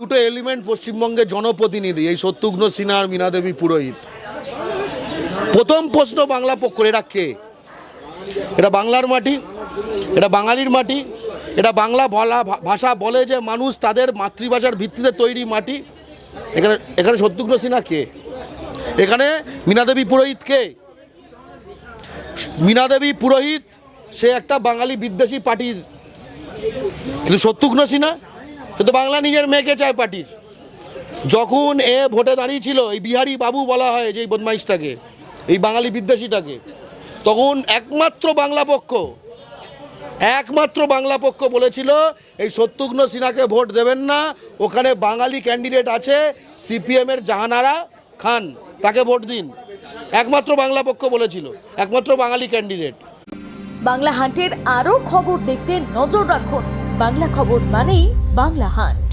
দুটো এলিমেন্ট পশ্চিমবঙ্গের জনপ্রতিনিধি, এই শত্রুঘ্ন সিনহা আর মীনা দেবী পুরোহিত। প্রথম প্রশ্ন বাংলা পক্ষ, এরা কে? এটা বাংলার মাটি, এটা বাঙালির মাটি, এটা বাংলা ভাষা বলে যে মানুষ তাদের মাতৃভাষার ভিত্তিতে তৈরি মাটি। এখানে এখানে শত্রুঘ্ন সিনহা কে? এখানে মীনা দেবী পুরোহিত কে? মীনা দেবী পুরোহিত সে একটা বাঙালি বিদ্বেষী পার্টির, কিন্তু শত্রুঘ্ন সিনহা সে তো বাংলা নিজের মেয়েকে চায় পার্টির। যখন এ ভোটে দাঁড়িয়েছিল, এই বিহারী বাবু বলা হয় যে বদমাইশটাকে, এই বাঙালি বিদ্বেষীটাকে, তখন একমাত্র বাংলা পক্ষ বলেছিল এই শত্রুঘ্ন সিনহাকে ভোট দেবেন না, ওখানে বাঙালি ক্যান্ডিডেট আছে সিপিএমের জাহানারা খান, তাকে ভোট দিন। একমাত্র বাংলা পক্ষ বলেছিল, একমাত্র বাঙালি ক্যান্ডিডেট। বাংলা হান্টের আরও খবর দেখতে নজর রাখুন। বাংলা খবর মানেই বাংলা হান্ট।